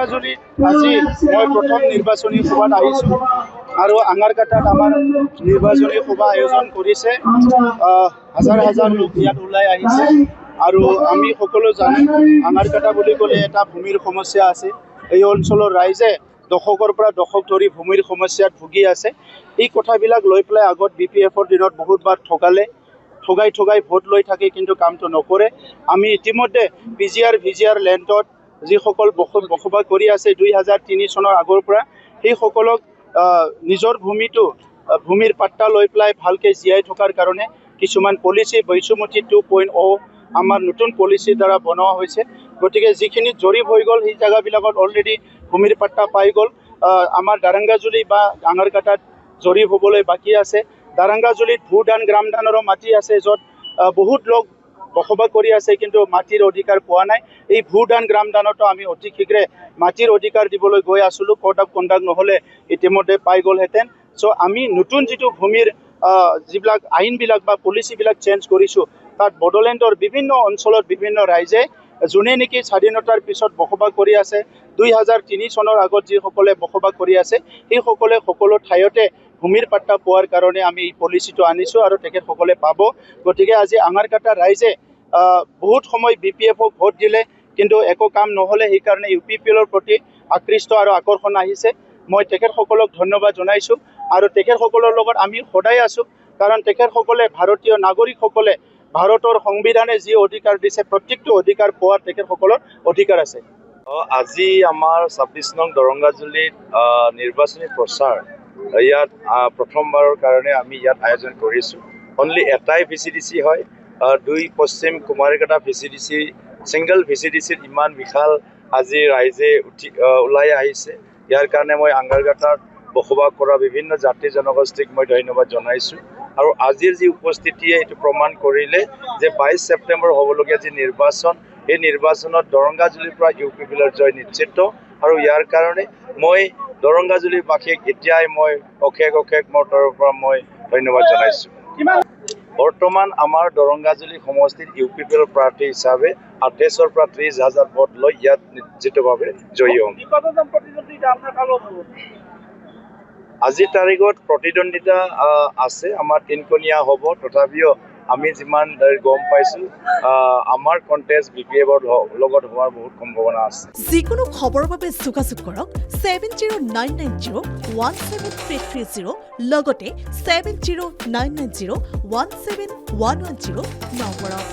দাৰাংগাজুলিত আজি মই প্ৰথম নিৰ্বাচনী সভাত আহিছোঁ আৰু আঙাৰকাটাত আমাৰ নিৰ্বাচনী সভা আয়োজন কৰিছে। হাজাৰ হাজাৰ লোক ইয়াত ওলাই আহিছে আৰু আমি সকলো জানো আঙাৰকাটা বুলি ক'লে এটা ভূমিৰ সমস্যা আছে। এই অঞ্চলৰ ৰাইজে দশকৰ পৰা দশক ধৰি ভূমিৰ সমস্যাত ভুগি আছে। এই কথাবিলাক লৈ পেলাই আগত BPFৰ দিনত বহুতবাৰ ঠগাই ভোট লৈ থাকে, কিন্তু কামটো নকৰে। আমি ইতিমধ্যে PGR লেণ্ডত যিসকল বসবাস কৰি আছে 2003 চনৰ আগৰ পৰা, সেইসকলক নিজৰ ভূমিৰ পাট্টা লৈ পেলাই ভালকৈ জীয়াই থকাৰ কাৰণে কিছুমান পলিচি বৈচুমতি 2.0 আমাৰ নতুন পলিচিৰ দ্বাৰা বনোৱা হৈছে। গতিকে যিখিনি জৰীপ হৈ গ'ল সেই জেগাবিলাকত অলৰেডি ভূমিৰ পাট্টা পাই গ'ল। আমাৰ দাৰাংগাজুলি বা আঙাৰকাটাত জৰীপ হ'বলৈ বাকী আছে। দাৰাংগাজুলিত ভূদান গ্ৰামদানৰো মাটি আছে, য'ত বহুত লোক বসবাস কৰি আছে কিন্তু মাটিৰ অধিকাৰ পোৱা নাই। এই ভূদান গ্ৰামদানতো আমি অতি শীঘ্ৰে মাটিৰ অধিকাৰ দিবলৈ গৈ আছিলোঁ। কোড অফ কণ্ডাক্ট নহ'লে ইতিমধ্যে পাই গ'লহেঁতেন। চ' আমি নতুন যিটো ভূমিৰ যিবিলাক আইনবিলাক বা পলিচিবিলাক চেঞ্জ কৰিছোঁ, তাত বড়োলেণ্ডৰ বিভিন্ন অঞ্চলত বিভিন্ন ৰাইজে যোনে নেকি স্বাধীনতাৰ পিছত বসবাস কৰি আছে, 2003 চনৰ আগত যিসকলে বসবাস কৰি আছে, সেইসকলে সকলো ঠাইতে ভূমিৰ পাট্টা পোৱাৰ কাৰণে আমি এই পলিচিটো আনিছোঁ আৰু তেখেতসকলে পাব। গতিকে আজি আঙাৰকাটা ৰাইজে বহুত সময় BPFক ভোট দিলে, কিন্তু একো কাম নহ'লে। সেইকাৰণে UPPLৰ প্ৰতি আকৃষ্ট আৰু আকৰ্ষণ আহিছে। মই তেখেতসকলক ধন্যবাদ জনাইছোঁ আৰু তেখেতসকলৰ লগত আমি সদায় আছোঁ, কাৰণ তেখেতসকলে ভাৰতীয় নাগৰিকসকলে ভাৰতৰ সংবিধানে যি অধিকাৰ দিছে প্ৰত্যেকটো অধিকাৰ পোৱাৰ তেখেতসকলৰ অধিকাৰ আছে। আজি আমাৰ 26 নং দৰংগাজুলিত নিৰ্বাচনী প্ৰচাৰ ইয়াত প্ৰথমবাৰৰ কাৰণে আমি ইয়াত আয়োজন কৰিছোঁ। অনলি এটাই VCDC হয়, 2 পশ্চিম কুমাৰীকাটা VCDC, ছিংগল VCDCত ইমান বিশাল আজি ৰাইজে ওলাই আহিছে। ইয়াৰ কাৰণে মই আঙাৰকাটাত বসবাস কৰা বিভিন্ন জাতি জনগোষ্ঠীক মই ধন্যবাদ জনাইছোঁ। আৰু আজিৰ যি উপস্থিতিয়ে এইটো প্ৰমাণ কৰিলে যে 22 ছেপ্টেম্বৰ হ'বলগীয়া যি নিৰ্বাচন, এই নিৰ্বাচনত দৰংগাজুলিৰ পৰা UPPLৰ জয় নিশ্চিত। আৰু ইয়াৰ কাৰণে মই দৰংগাজুলিবাসীক এতিয়াই মই অশেষ মোৰ তৰফৰ পৰা মই ধন্যবাদ জনাইছোঁ। বৰ্তমান আমাৰ দৰংগাজুলি সমষ্টিত UPPL প্ৰাৰ্থী হিচাপে 28ৰ পৰা 30,000 ভোট লৈ ইয়াত নিশ্চিতভাৱে জয়ী হ'ম। আজিৰ তাৰিখত প্ৰতিদ্বন্দ্বিতা আছে, আমাৰ 3কোণীয়া হ'ব। তথাপিও আমি যিমান গম পাইছোঁ আমাৰ কণ্টেষ্ট BPFৰ লগত হোৱাৰ বহুত সম্ভাৱনা আছে। যিকোনো খবৰৰ বাবে যোগাযোগ কৰক 7099017330 লগতে 7099017110 নম্বৰত।